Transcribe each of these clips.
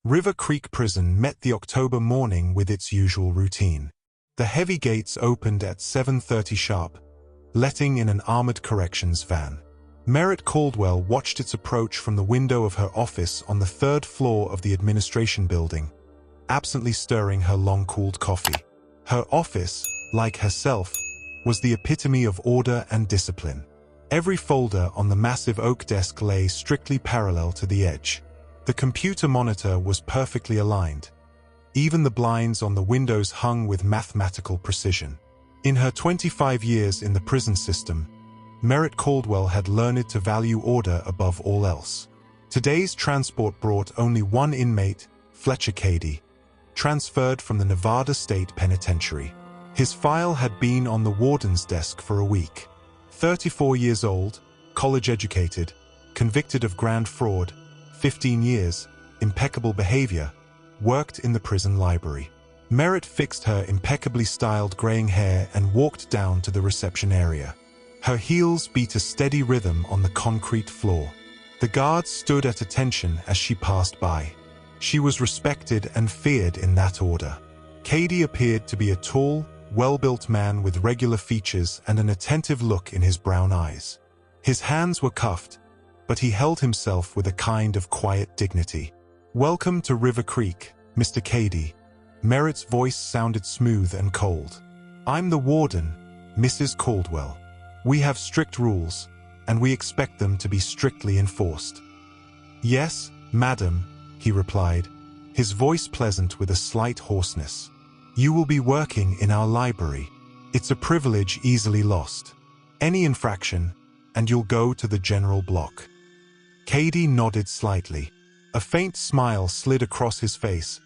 River Creek Prison met the October morning with its usual routine. The heavy gates opened at 7:30 sharp, letting in an armored corrections van. Merritt Caldwell watched its approach from the window of her office on the 3rd floor of the administration building, absently stirring her long-cooled coffee. Her office, like herself, was the epitome of order and discipline. Every folder on the massive oak desk lay strictly parallel to the edge. The computer monitor was perfectly aligned. Even the blinds on the windows hung with mathematical precision. In her 25 years in the prison system, Merritt Caldwell had learned to value order above all else. Today's transport brought only one inmate, Fletcher Kedy, transferred from the Nevada State Penitentiary. His file had been on the warden's desk for a week. 34 years old, college-educated, convicted of grand fraud, 15 years, impeccable behavior, worked in the prison library. Merritt fixed her impeccably styled graying hair and walked down to the reception area. Her heels beat a steady rhythm on the concrete floor. The guards stood at attention as she passed by. She was respected and feared in that order. Kedy appeared to be a tall, well-built man with regular features and an attentive look in his brown eyes. His hands were cuffed, but he held himself with a kind of quiet dignity. "Welcome to River Creek, Mr. Kedy." Merritt's voice sounded smooth and cold. "I'm the warden, Mrs. Caldwell. We have strict rules, and we expect them to be strictly enforced." "Yes, madam," he replied, his voice pleasant with a slight hoarseness. "You will be working in our library. It's a privilege easily lost. Any infraction, and you'll go to the general block." Kedy nodded slightly. A faint smile slid across his face,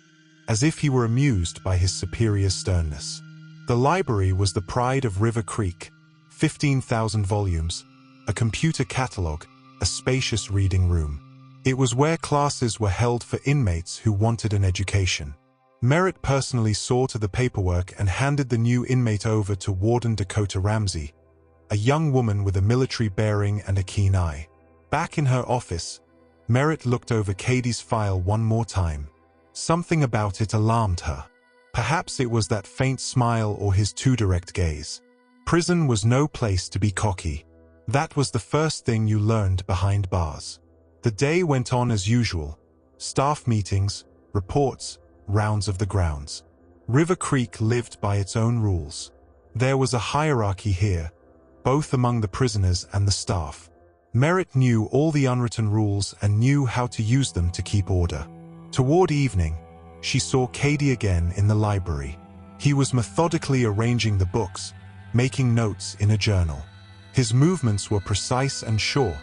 as if he were amused by his superior's sternness. The library was the pride of River Creek, 15,000 volumes, a computer catalog, a spacious reading room. It was where classes were held for inmates who wanted an education. Merritt personally saw to the paperwork and handed the new inmate over to Warden Dakota Ramsey, a young woman with a military bearing and a keen eye. Back in her office, Merritt looked over Kedy's file one more time. Something about it alarmed her. Perhaps it was that faint smile or his too direct gaze. Prison was no place to be cocky. That was the first thing you learned behind bars. The day went on as usual. Staff meetings, reports, rounds of the grounds. River Creek lived by its own rules. There was a hierarchy here, both among the prisoners and the staff. Merritt knew all the unwritten rules and knew how to use them to keep order. Toward evening, she saw Kedy again in the library. He was methodically arranging the books, making notes in a journal. His movements were precise and sure,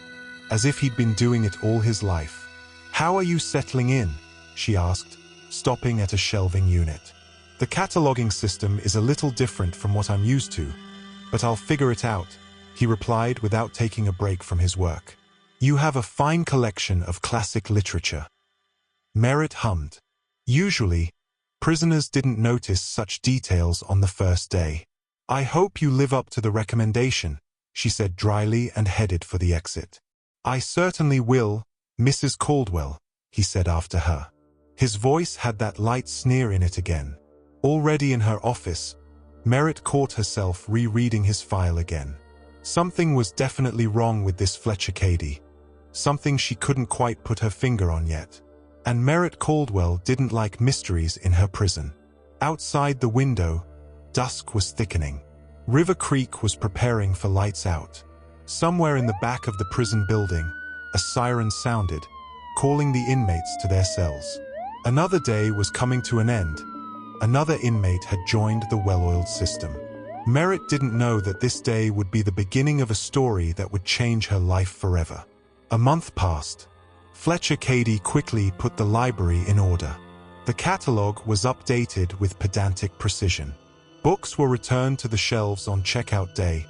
as if he'd been doing it all his life. "How are you settling in?" she asked, stopping at a shelving unit. "The cataloging system is a little different from what I'm used to, but I'll figure it out," he replied without taking a break from his work. "You have a fine collection of classic literature." Merritt hummed. Usually, prisoners didn't notice such details on the first day. "I hope you live up to the recommendation," she said dryly and headed for the exit. "I certainly will, Mrs. Caldwell," he said after her. His voice had that light sneer in it again. Already in her office, Merritt caught herself rereading his file again. Something was definitely wrong with this Fletcher Kedy. Something she couldn't quite put her finger on yet. And Merritt Caldwell didn't like mysteries in her prison. Outside the window, dusk was thickening. River Creek was preparing for lights out. Somewhere in the back of the prison building, a siren sounded, calling the inmates to their cells. Another day was coming to an end. Another inmate had joined the well-oiled system. Merritt didn't know that this day would be the beginning of a story that would change her life forever. A month passed. Fletcher Kedy quickly put the library in order. The catalog was updated with pedantic precision. Books were returned to the shelves on checkout day,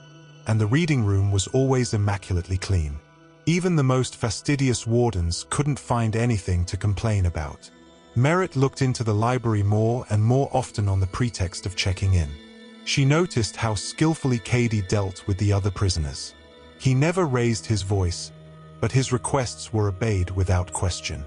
and the reading room was always immaculately clean. Even the most fastidious wardens couldn't find anything to complain about. Merritt looked into the library more and more often on the pretext of checking in. She noticed how skillfully Kedy dealt with the other prisoners. He never raised his voice, but his requests were obeyed without question.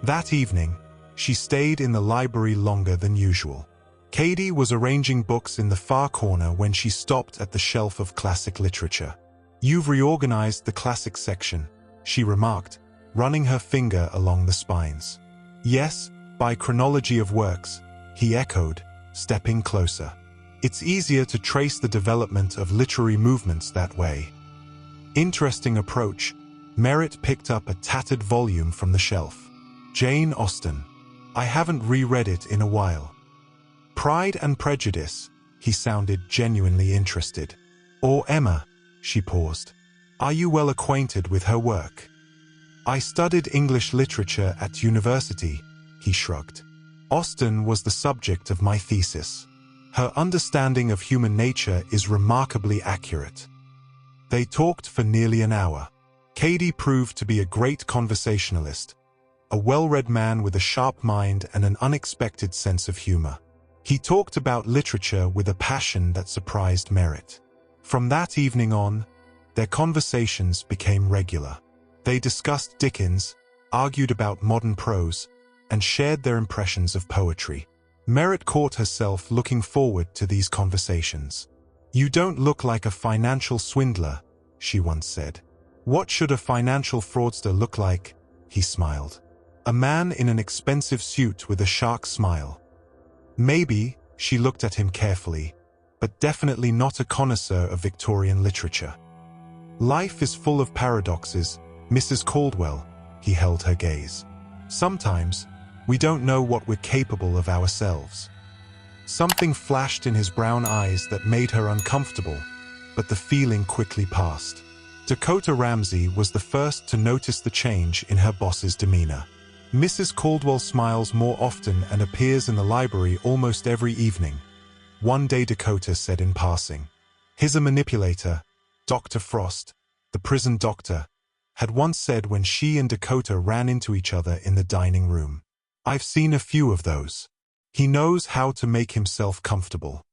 That evening, She stayed in the library longer than usual. Kedy was arranging books in the far corner when she stopped at the shelf of classic literature. "You've reorganized the classic section," she remarked, running her finger along the spines. "Yes, by chronology of works," he echoed, stepping closer. "It's easier to trace the development of literary movements that way." Interesting approach. Merritt picked up a tattered volume from the shelf. Jane Austen. I haven't reread it in a while. Pride and Prejudice. He sounded genuinely interested. Or Emma. She paused. Are you well acquainted with her work? I studied English literature at university, he shrugged. Austen was the subject of my thesis. Her understanding of human nature is remarkably accurate. They talked for nearly an hour. Kedy proved to be a great conversationalist, a well-read man with a sharp mind and an unexpected sense of humor. He talked about literature with a passion that surprised Merritt. From that evening on, their conversations became regular. They discussed Dickens, argued about modern prose, and shared their impressions of poetry. Merritt caught herself looking forward to these conversations. "You don't look like a financial swindler," she once said. "What should a financial fraudster look like?" He smiled. "A man in an expensive suit with a shark smile." Maybe, she looked at him carefully, but definitely not a connoisseur of Victorian literature. "Life is full of paradoxes, Mrs. Caldwell," he held her gaze. "Sometimes, we don't know what we're capable of ourselves." Something flashed in his brown eyes that made her uncomfortable, but the feeling quickly passed. Dakota Ramsey was the first to notice the change in her boss's demeanor. Mrs. Caldwell smiles more often and appears in the library almost every evening, one day Dakota said in passing. He's a manipulator, Dr. Frost, the prison doctor, had once said when she and Dakota ran into each other in the dining room. "I've seen a few of those. He knows how to make himself comfortable."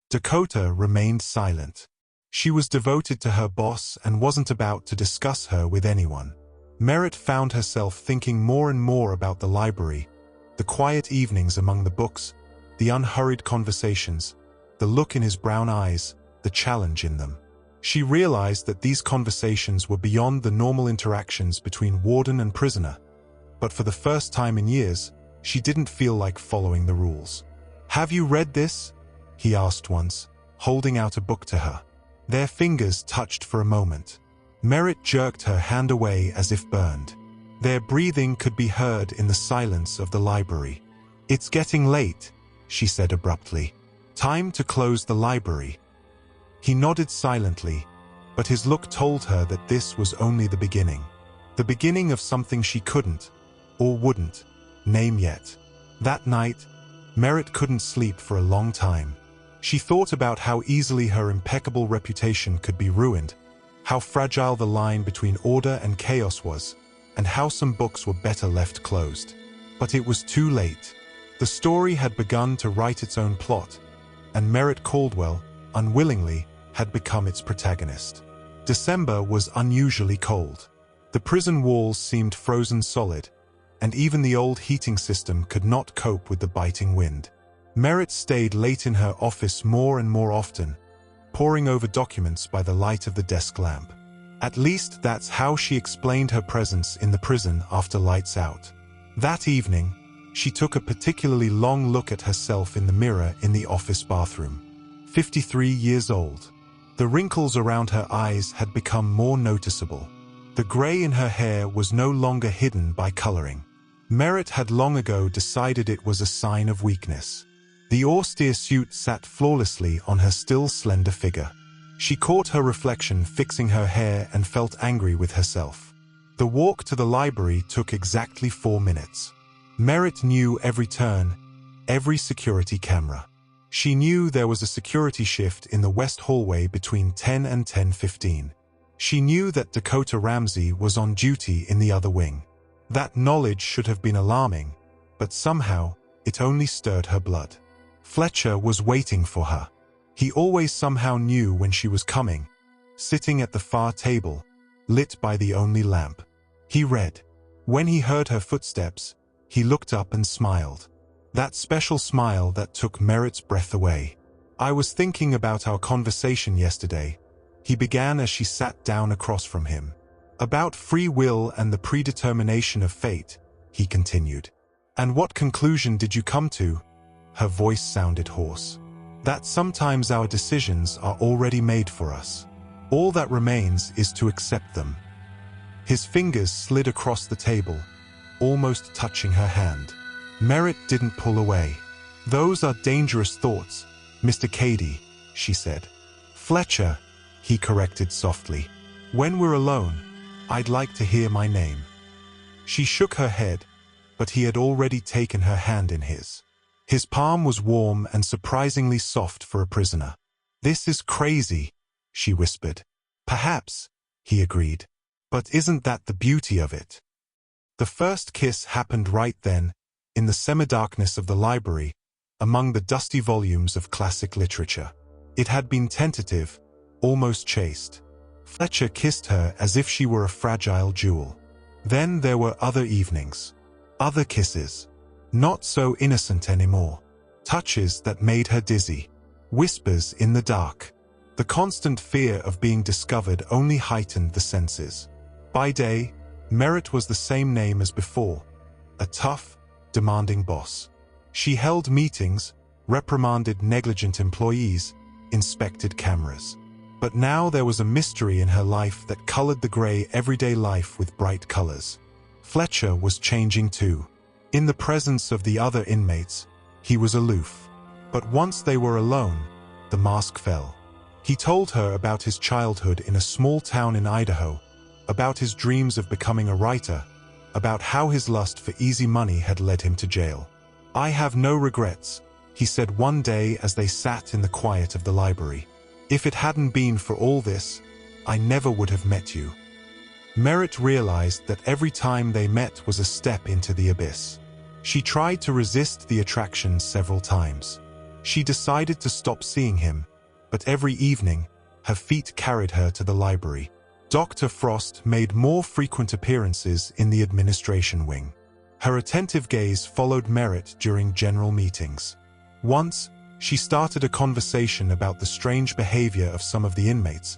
Dakota remained silent. She was devoted to her boss and wasn't about to discuss her with anyone. Merritt found herself thinking more and more about the library, the quiet evenings among the books, the unhurried conversations, the look in his brown eyes, the challenge in them. She realized that these conversations were beyond the normal interactions between warden and prisoner, but for the first time in years, she didn't feel like following the rules. "Have you read this?" he asked once, holding out a book to her. Their fingers touched for a moment. Merritt jerked her hand away as if burned. Their breathing could be heard in the silence of the library. "It's getting late," she said abruptly. "Time to close the library." He nodded silently, but his look told her that this was only the beginning. The beginning of something she couldn't, or wouldn't, name yet. That night, Merritt couldn't sleep for a long time. She thought about how easily her impeccable reputation could be ruined, how fragile the line between order and chaos was, and how some books were better left closed. But it was too late. The story had begun to write its own plot, and Merritt Caldwell, unwillingly, had become its protagonist. December was unusually cold. The prison walls seemed frozen solid, and even the old heating system could not cope with the biting wind. Merritt stayed late in her office more and more often, poring over documents by the light of the desk lamp. At least that's how she explained her presence in the prison after lights out. That evening, she took a particularly long look at herself in the mirror in the office bathroom. 53 years old. The wrinkles around her eyes had become more noticeable. The gray in her hair was no longer hidden by coloring. Merritt had long ago decided it was a sign of weakness. The austere suit sat flawlessly on her still slender figure. She caught her reflection fixing her hair and felt angry with herself. The walk to the library took exactly 4 minutes. Merritt knew every turn, every security camera. She knew there was a security shift in the west hallway between 10 and 10:15. She knew that Dakota Ramsey was on duty in the other wing. That knowledge should have been alarming, but somehow, it only stirred her blood. Fletcher was waiting for her. He always somehow knew when she was coming, sitting at the far table, lit by the only lamp. He read. When he heard her footsteps, He looked up and smiled. That special smile that took Merritt's breath away. "I was thinking about our conversation yesterday," he began as she sat down across from him. "About free will and the predetermination of fate," he continued. "And what conclusion did you come to?" Her voice sounded hoarse. "That sometimes our decisions are already made for us. All that remains is to accept them." His fingers slid across the table, almost touching her hand. Merritt didn't pull away. "Those are dangerous thoughts, Mr. Kedy," she said. "Fletcher," he corrected softly. "When we're alone, I'd like to hear my name." She shook her head, but he had already taken her hand in his. His palm was warm and surprisingly soft for a prisoner. "This is crazy," she whispered. "Perhaps," he agreed. "But isn't that the beauty of it?" The first kiss happened right then, in the semi-darkness of the library, among the dusty volumes of classic literature. It had been tentative, almost chaste. Fletcher kissed her as if she were a fragile jewel. Then there were other evenings. Other kisses. Not so innocent anymore. Touches that made her dizzy. Whispers in the dark. The constant fear of being discovered only heightened the senses. By day, Merritt was the same name as before. A tough, demanding boss. She held meetings, reprimanded negligent employees, inspected cameras. But now there was a mystery in her life that colored the gray everyday life with bright colors. Fletcher was changing too. In the presence of the other inmates, he was aloof. But once they were alone, the mask fell. He told her about his childhood in a small town in Idaho, about his dreams of becoming a writer, about how his lust for easy money had led him to jail. "I have no regrets," he said one day as they sat in the quiet of the library. "If it hadn't been for all this, I never would have met you." Merritt realized that every time they met was a step into the abyss. She tried to resist the attraction several times. She decided to stop seeing him, but every evening, her feet carried her to the library. Dr. Frost made more frequent appearances in the administration wing. Her attentive gaze followed Merritt during general meetings. Once, she started a conversation about the strange behavior of some of the inmates,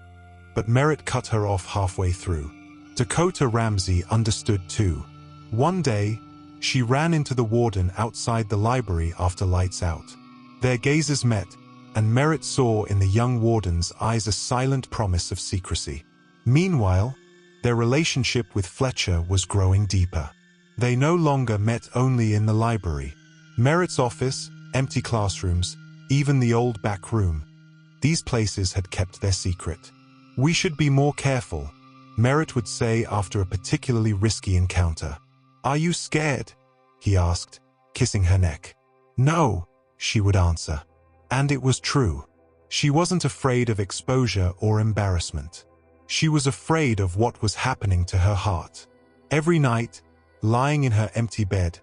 but Merritt cut her off halfway through. Dakota Ramsey understood too. One day, she ran into the warden outside the library after lights out. Their gazes met, and Merritt saw in the young warden's eyes a silent promise of secrecy. Meanwhile, their relationship with Fletcher was growing deeper. They no longer met only in the library. Merritt's office, empty classrooms, even the old back room. These places had kept their secret. "We should be more careful," Merritt would say after a particularly risky encounter. "Are you scared?" he asked, kissing her neck. "No," she would answer. And it was true. She wasn't afraid of exposure or embarrassment. She was afraid of what was happening to her heart. Every night, lying in her empty bed,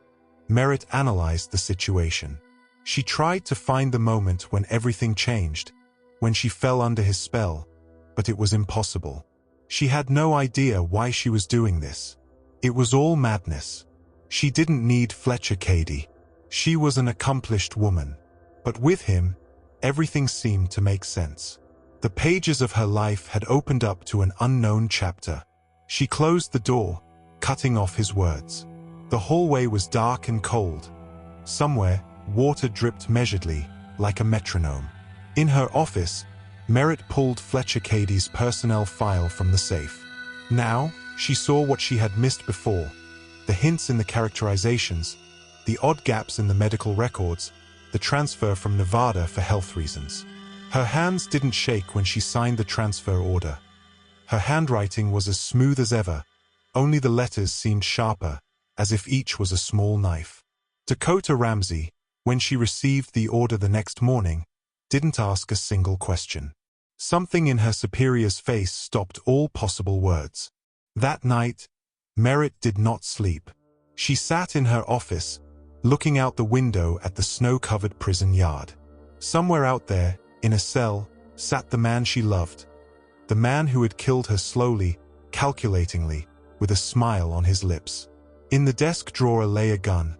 Merritt analyzed the situation. She tried to find the moment when everything changed, when she fell under his spell, but it was impossible. She had no idea why she was doing this. It was all madness. She didn't need Fletcher Kedy. She was an accomplished woman. But with him, everything seemed to make sense. The pages of her life had opened up to an unknown chapter. She closed the door, cutting off his words. The hallway was dark and cold. Somewhere, water dripped measuredly, like a metronome. In her office, Merritt pulled Fletcher Kedy's personnel file from the safe. Now, she saw what she had missed before. The hints in the characterizations, the odd gaps in the medical records, the transfer from Nevada for health reasons. Her hands didn't shake when she signed the transfer order. Her handwriting was as smooth as ever, only the letters seemed sharper, as if each was a small knife. Dakota Ramsey, when she received the order the next morning, didn't ask a single question. Something in her superior's face stopped all possible words. That night, Merritt did not sleep. She sat in her office, looking out the window at the snow-covered prison yard. Somewhere out there, in a cell, sat the man she loved. The man who had killed her slowly, calculatingly, with a smile on his lips. In the desk drawer lay a gun,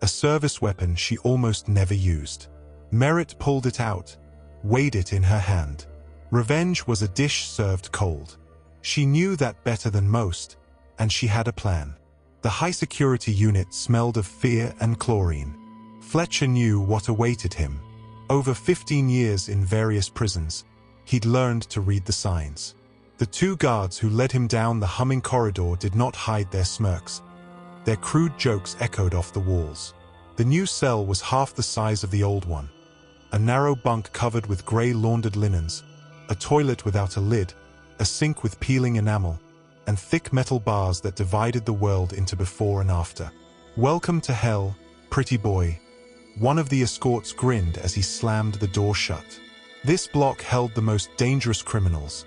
a service weapon she almost never used. Merritt pulled it out, weighed it in her hand. Revenge was a dish served cold. She knew that better than most, and she had a plan. The high-security unit smelled of fear and chlorine. Fletcher knew what awaited him. Over 15 years in various prisons, he'd learned to read the signs. The two guards who led him down the humming corridor did not hide their smirks. Their crude jokes echoed off the walls. The new cell was half the size of the old one. A narrow bunk covered with gray laundered linens, a toilet without a lid, a sink with peeling enamel, and thick metal bars that divided the world into before and after. "Welcome to hell, pretty boy." One of the escorts grinned as he slammed the door shut. This block held the most dangerous criminals: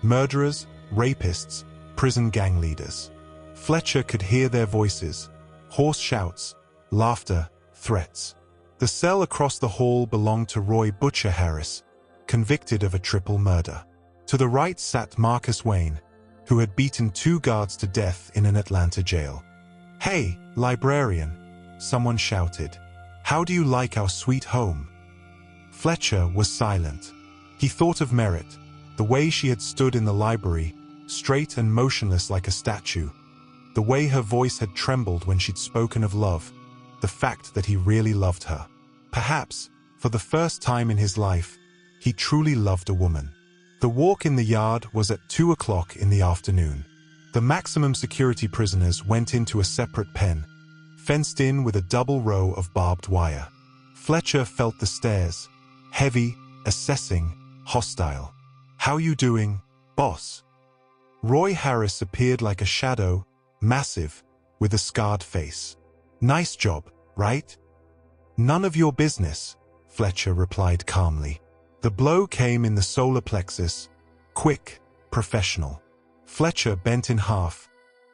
murderers, rapists, prison gang leaders. Fletcher could hear their voices, hoarse shouts, laughter, threats. The cell across the hall belonged to Roy Butcher Harris, convicted of a triple murder. To the right sat Marcus Wayne, who had beaten 2 guards to death in an Atlanta jail. "Hey, librarian," someone shouted. "How do you like our sweet home?" Fletcher was silent. He thought of Merritt, the way she had stood in the library, straight and motionless like a statue. The way her voice had trembled when she'd spoken of love, the fact that he really loved her. Perhaps, for the first time in his life, he truly loved a woman. The walk in the yard was at 2 o'clock in the afternoon. The maximum security prisoners went into a separate pen, fenced in with a double row of barbed wire. Fletcher felt the stares, heavy, assessing, hostile. "How you doing, boss?" Roy Harris appeared like a shadow, massive, with a scarred face. "Nice job, right?" "None of your business," Fletcher replied calmly. The blow came in the solar plexus, quick, professional. Fletcher bent in half,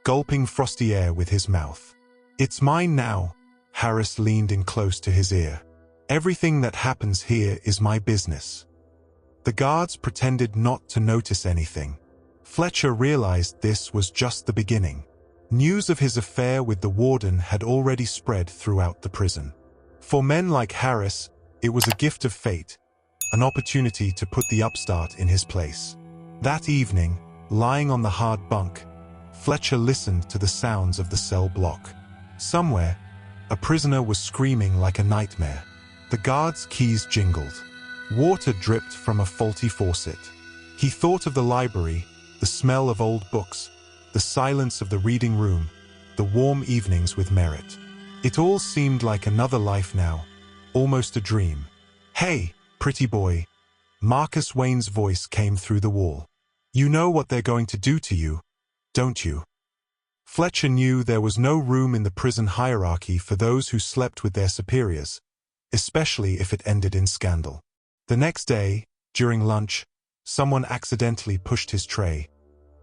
gulping frosty air with his mouth. "It's mine now," Harris leaned in close to his ear. "Everything that happens here is my business." The guards pretended not to notice anything. Fletcher realized this was just the beginning. News of his affair with the warden had already spread throughout the prison. For men like Harris, it was a gift of fate, an opportunity to put the upstart in his place. That evening, lying on the hard bunk, Fletcher listened to the sounds of the cell block. Somewhere, a prisoner was screaming like a nightmare. The guard's keys jingled. Water dripped from a faulty faucet. He thought of the library, the smell of old books, the silence of the reading room, the warm evenings with Merritt. It all seemed like another life now, almost a dream. "Hey, pretty boy," Marcus Wayne's voice came through the wall. "You know what they're going to do to you, don't you?" Fletcher knew there was no room in the prison hierarchy for those who slept with their superiors, especially if it ended in scandal. The next day, during lunch, someone accidentally pushed his tray.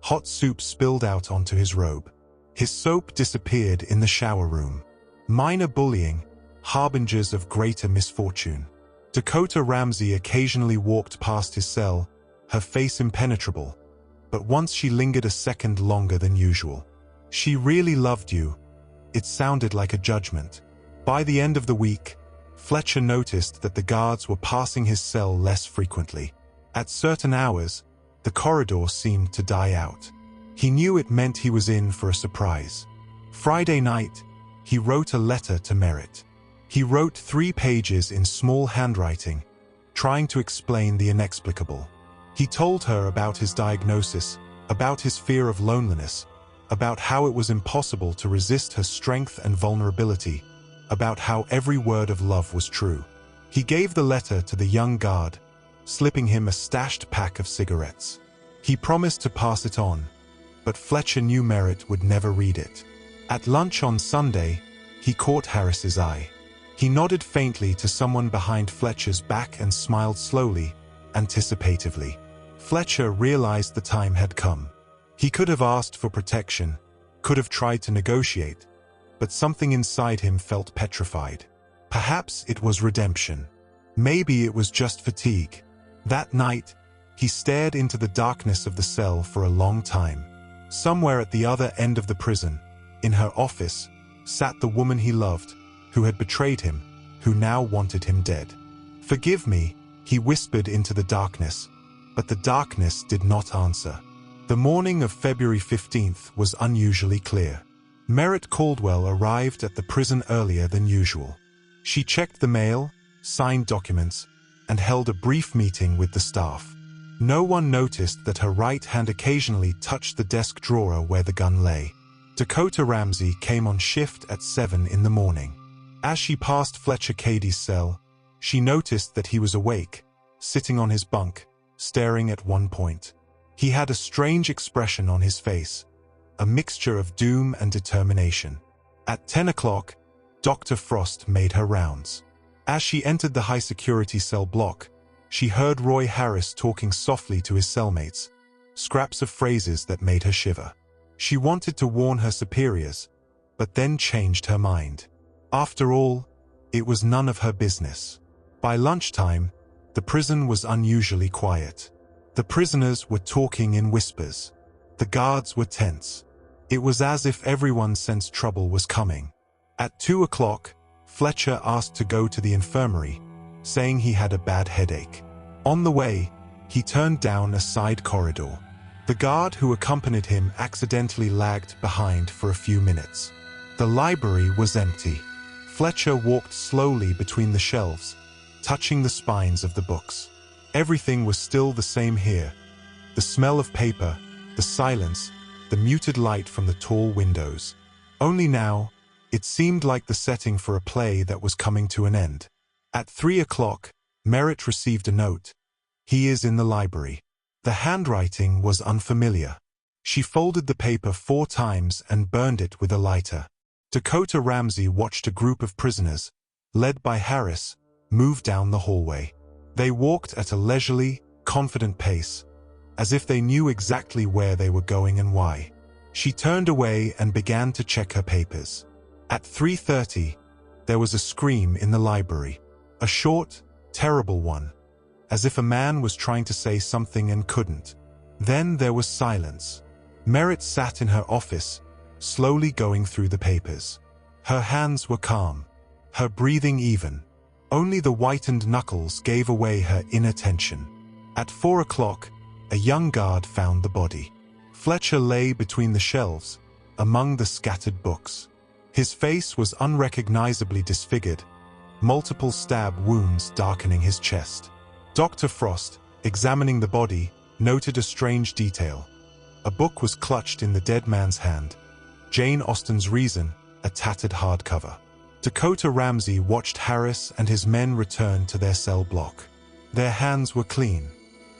Hot soup spilled out onto his robe. His soap disappeared in the shower room. Minor bullying, harbingers of greater misfortune. Dakota Ramsey occasionally walked past his cell, her face impenetrable, but once she lingered a second longer than usual. "She really loved you." It sounded like a judgment. By the end of the week, Fletcher noticed that the guards were passing his cell less frequently. At certain hours, the corridor seemed to die out. He knew it meant he was in for a surprise. Friday night, he wrote a letter to Merritt. He wrote 3 pages in small handwriting, trying to explain the inexplicable. He told her about his diagnosis, about his fear of loneliness, about how it was impossible to resist her strength and vulnerability, about how every word of love was true. He gave the letter to the young guard, slipping him a stashed pack of cigarettes. He promised to pass it on, but Fletcher knew Merritt would never read it. At lunch on Sunday, he caught Harris's eye. He nodded faintly to someone behind Fletcher's back and smiled slowly, anticipatively. Fletcher realized the time had come. He could have asked for protection, could have tried to negotiate, but something inside him felt petrified. Perhaps it was redemption. Maybe it was just fatigue. That night, he stared into the darkness of the cell for a long time. Somewhere at the other end of the prison, in her office, sat the woman he loved, who had betrayed him, who now wanted him dead. "Forgive me," he whispered into the darkness, but the darkness did not answer. The morning of February 15th was unusually clear. Merritt Caldwell arrived at the prison earlier than usual. She checked the mail, signed documents, and held a brief meeting with the staff. No one noticed that her right hand occasionally touched the desk drawer where the gun lay. Dakota Ramsey came on shift at 7 in the morning. As she passed Fletcher Kedy's cell, she noticed that he was awake, sitting on his bunk, staring at one point. He had a strange expression on his face, a mixture of doom and determination. At 10 o'clock, Dr. Frost made her rounds. As she entered the high-security cell block, she heard Roy Harris talking softly to his cellmates, scraps of phrases that made her shiver. She wanted to warn her superiors, but then changed her mind. After all, it was none of her business. By lunchtime, the prison was unusually quiet. The prisoners were talking in whispers. The guards were tense. It was as if everyone sensed trouble was coming. At 2 o'clock, Fletcher asked to go to the infirmary, saying he had a bad headache. On the way, he turned down a side corridor. The guard who accompanied him accidentally lagged behind for a few minutes. The library was empty. Fletcher walked slowly between the shelves, touching the spines of the books. Everything was still the same here. The smell of paper, the silence, the muted light from the tall windows. Only now, it seemed like the setting for a play that was coming to an end. At 3 o'clock, Merritt received a note. "He is in the library." The handwriting was unfamiliar. She folded the paper 4 times and burned it with a lighter. Dakota Ramsey watched a group of prisoners, led by Harris, move down the hallway. They walked at a leisurely, confident pace, as if they knew exactly where they were going and why. She turned away and began to check her papers. At 3:30, there was a scream in the library. A short, terrible one, as if a man was trying to say something and couldn't. Then there was silence. Merritt sat in her office, slowly going through the papers. Her hands were calm, her breathing even. Only the whitened knuckles gave away her inattention. At 4 o'clock, a young guard found the body. Fletcher lay between the shelves, among the scattered books. His face was unrecognizably disfigured, multiple stab wounds darkening his chest. Dr. Frost, examining the body, noted a strange detail. A book was clutched in the dead man's hand. Jane Austen's Reason, a tattered hardcover. Dakota Ramsey watched Harris and his men return to their cell block. Their hands were clean,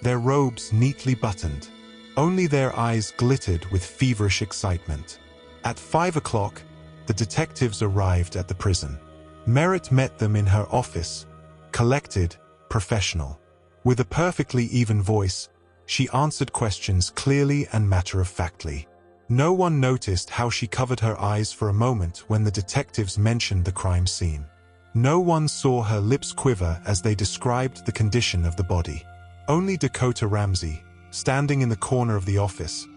their robes neatly buttoned. Only their eyes glittered with feverish excitement. At 5 o'clock, the detectives arrived at the prison. Merritt met them in her office, collected, professional. With a perfectly even voice, she answered questions clearly and matter-of-factly. No one noticed how she covered her eyes for a moment when the detectives mentioned the crime scene. No one saw her lips quiver as they described the condition of the body. Only Dakota Ramsey, standing in the corner of the office,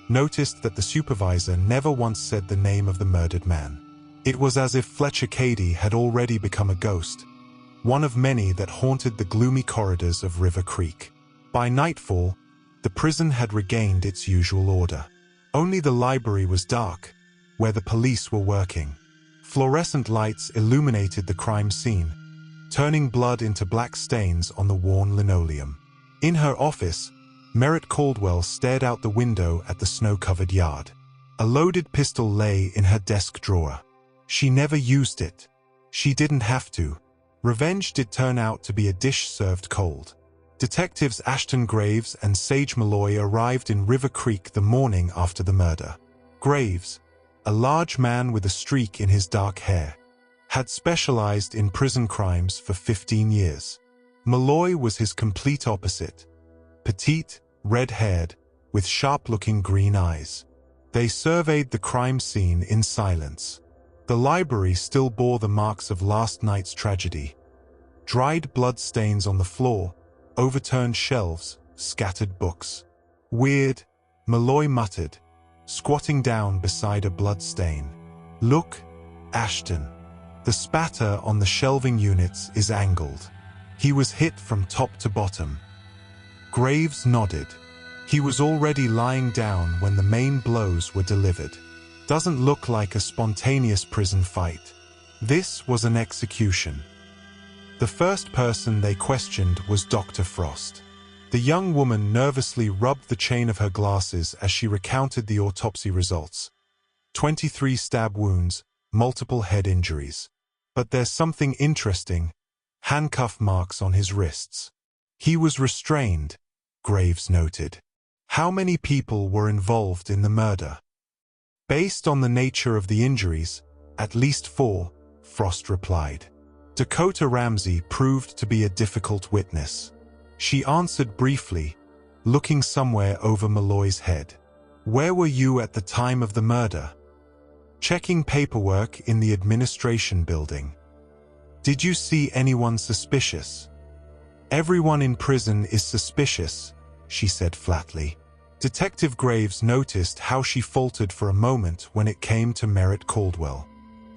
noticed that the supervisor never once said the name of the murdered man. It was as if Fletcher Kedy had already become a ghost, one of many that haunted the gloomy corridors of River Creek. By nightfall, the prison had regained its usual order. Only the library was dark, where the police were working. Fluorescent lights illuminated the crime scene, turning blood into black stains on the worn linoleum. In her office, Merritt Caldwell stared out the window at the snow-covered yard. A loaded pistol lay in her desk drawer. She never used it. She didn't have to. Revenge did turn out to be a dish served cold. Detectives Ashton Graves and Sage Malloy arrived in River Creek the morning after the murder. Graves, a large man with a streak in his dark hair, had specialized in prison crimes for 15 years. Malloy was his complete opposite. Petite, red-haired, with sharp-looking green eyes. They surveyed the crime scene in silence. The library still bore the marks of last night's tragedy. Dried blood stains on the floor, overturned shelves, scattered books. "Weird," Malloy muttered, squatting down beside a blood stain. "Look, Ashton." The spatter on the shelving units is angled. He was hit from top to bottom. Graves nodded. He was already lying down when the main blows were delivered. Doesn't look like a spontaneous prison fight. This was an execution. The first person they questioned was Dr. Frost. The young woman nervously rubbed the chain of her glasses as she recounted the autopsy results. 23 stab wounds, multiple head injuries. But there's something interesting. Handcuff marks on his wrists. He was restrained, Graves noted. How many people were involved in the murder? Based on the nature of the injuries, at least 4, Frost replied. Dakota Ramsey proved to be a difficult witness. She answered briefly, looking somewhere over Malloy's head. Where were you at the time of the murder? Checking paperwork in the administration building. Did you see anyone suspicious? Everyone in prison is suspicious, she said flatly. Detective Graves noticed how she faltered for a moment when it came to Merritt Caldwell.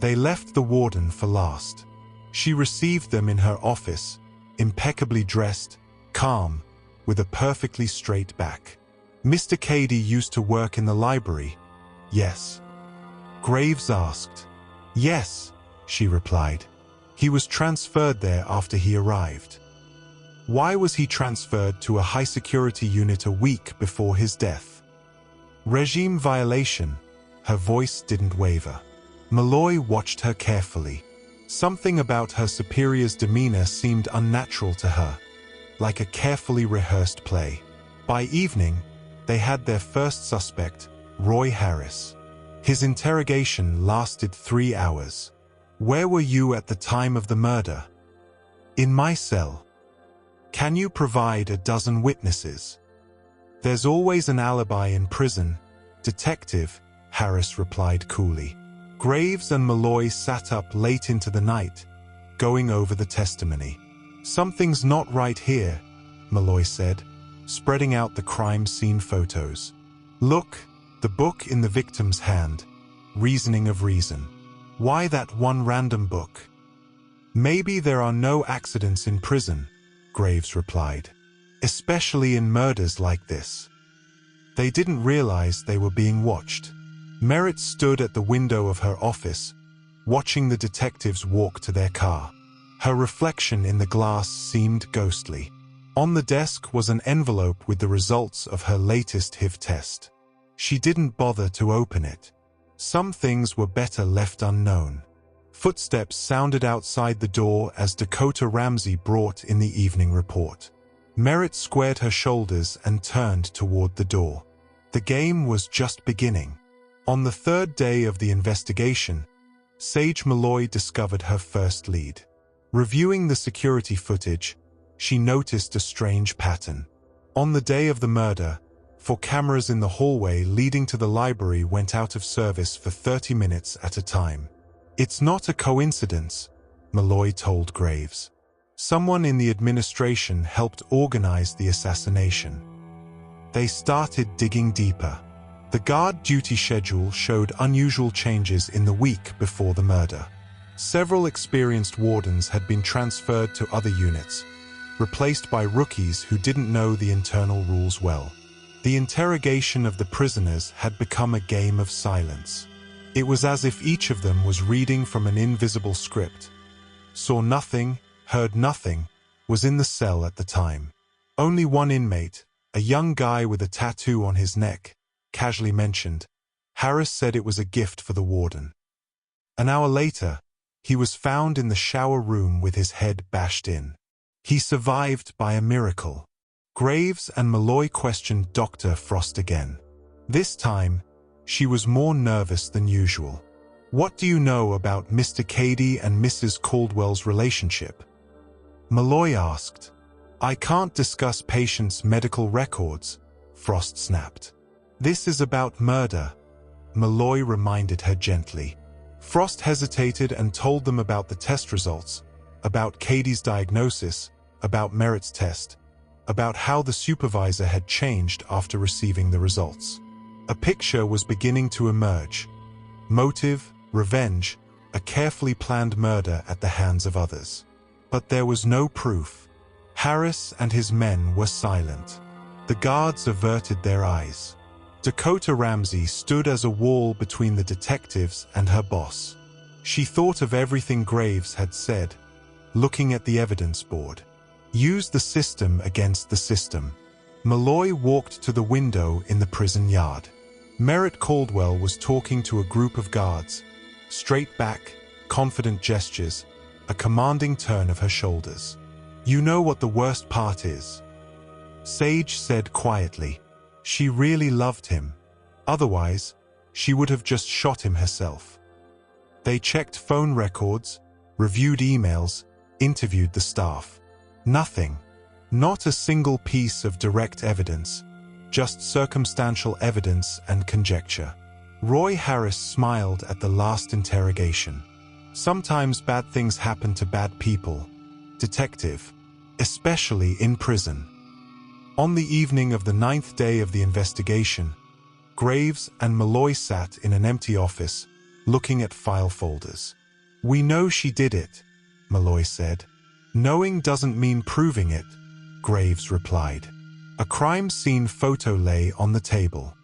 They left the warden for last. She received them in her office, impeccably dressed, calm, with a perfectly straight back. Mr. Kedy used to work in the library, yes? Graves asked. Yes, she replied. He was transferred there after he arrived. Why was he transferred to a high-security unit a week before his death? Regime violation. Her voice didn't waver. Malloy watched her carefully. Something about her superior's demeanor seemed unnatural to her, like a carefully rehearsed play. By evening, they had their first suspect, Roy Harris. His interrogation lasted 3 hours. Where were you at the time of the murder? In my cell. Can you provide a dozen witnesses? There's always an alibi in prison, Detective, Harris replied coolly. Graves and Malloy sat up late into the night, going over the testimony. Something's not right here, Malloy said, spreading out the crime scene photos. Look, the book in the victim's hand, Reasoning of Reason. Why that one random book? Maybe there are no accidents in prison, Graves replied, especially in murders like this. They didn't realize they were being watched. Merritt stood at the window of her office, watching the detectives walk to their car. Her reflection in the glass seemed ghostly. On the desk was an envelope with the results of her latest HIV test. She didn't bother to open it. Some things were better left unknown. Footsteps sounded outside the door as Dakota Ramsey brought in the evening report. Merritt squared her shoulders and turned toward the door. The game was just beginning. On the third day of the investigation, Sage Malloy discovered her first lead. Reviewing the security footage, she noticed a strange pattern. On the day of the murder, 4 cameras in the hallway leading to the library went out of service for 30 minutes at a time. It's not a coincidence, Malloy told Graves. Someone in the administration helped organize the assassination. They started digging deeper. The guard duty schedule showed unusual changes in the week before the murder. Several experienced wardens had been transferred to other units, replaced by rookies who didn't know the internal rules well. The interrogation of the prisoners had become a game of silence. It was as if each of them was reading from an invisible script. Saw nothing, heard nothing, was in the cell at the time. Only one inmate, a young guy with a tattoo on his neck, casually mentioned. Harris said it was a gift for the warden. An hour later, he was found in the shower room with his head bashed in. He survived by a miracle. Graves and Malloy questioned Dr. Frost again. This time, she was more nervous than usual. What do you know about Mr. Kedy and Mrs. Caldwell's relationship? Malloy asked. I can't discuss patients' medical records, Frost snapped. This is about murder, Malloy reminded her gently. Frost hesitated and told them about the test results, about Kedy's diagnosis, about Merritt's test, about how the supervisor had changed after receiving the results. A picture was beginning to emerge. Motive, revenge, a carefully planned murder at the hands of others. But there was no proof. Harris and his men were silent. The guards averted their eyes. Dakota Ramsey stood as a wall between the detectives and her boss. She thought of everything Graves had said, looking at the evidence board. Use the system against the system. Malloy walked to the window in the prison yard. Merritt Caldwell was talking to a group of guards. Straight back, confident gestures, a commanding turn of her shoulders. You know what the worst part is? Sage said quietly. She really loved him. Otherwise, she would have just shot him herself. They checked phone records, reviewed emails, interviewed the staff. Nothing. Not a single piece of direct evidence, just circumstantial evidence and conjecture. Roy Harris smiled at the last interrogation. Sometimes bad things happen to bad people, detective, especially in prison. On the evening of the 9th day of the investigation, Graves and Malloy sat in an empty office, looking at file folders. We know she did it, Malloy said. Knowing doesn't mean proving it, Graves replied. A crime scene photo lay on the table.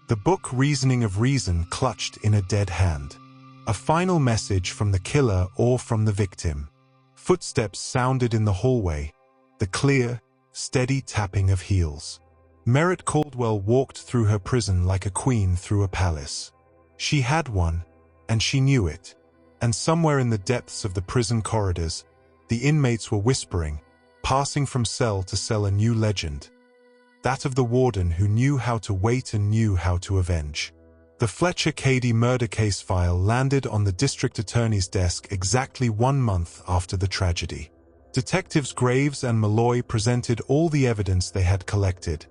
The book Reasoning of Reason clutched in a dead hand. A final message from the killer or from the victim. Footsteps sounded in the hallway, the clear, steady tapping of heels. Merritt Caldwell walked through her prison like a queen through a palace. She had one, and she knew it. And somewhere in the depths of the prison corridors, the inmates were whispering, passing from cell to cell a new legend. That of the warden who knew how to wait and knew how to avenge. The Fletcher Kedy murder case file landed on the district attorney's desk exactly 1 month after the tragedy. Detectives Graves and Malloy presented all the evidence they had collected.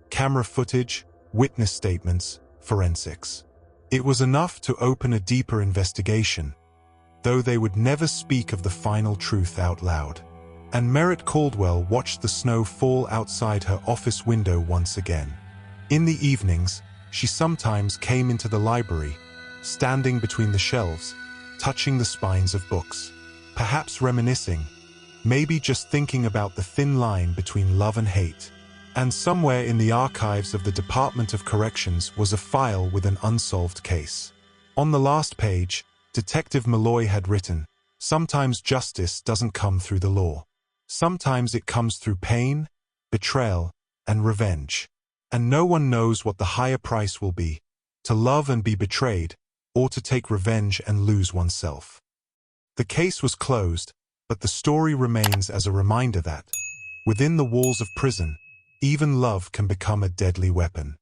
Camera footage, witness statements, forensics. It was enough to open a deeper investigation, though they would never speak of the final truth out loud. And Merritt Caldwell watched the snow fall outside her office window once again. In the evenings, she sometimes came into the library, standing between the shelves, touching the spines of books, perhaps reminiscing, maybe just thinking about the thin line between love and hate. And somewhere in the archives of the Department of Corrections was a file with an unsolved case. On the last page, Detective Malloy had written, "Sometimes justice doesn't come through the law. Sometimes it comes through pain, betrayal, and revenge. And no one knows what the higher price will be, to love and be betrayed, or to take revenge and lose oneself." The case was closed, but the story remains as a reminder that, within the walls of prison, even love can become a deadly weapon.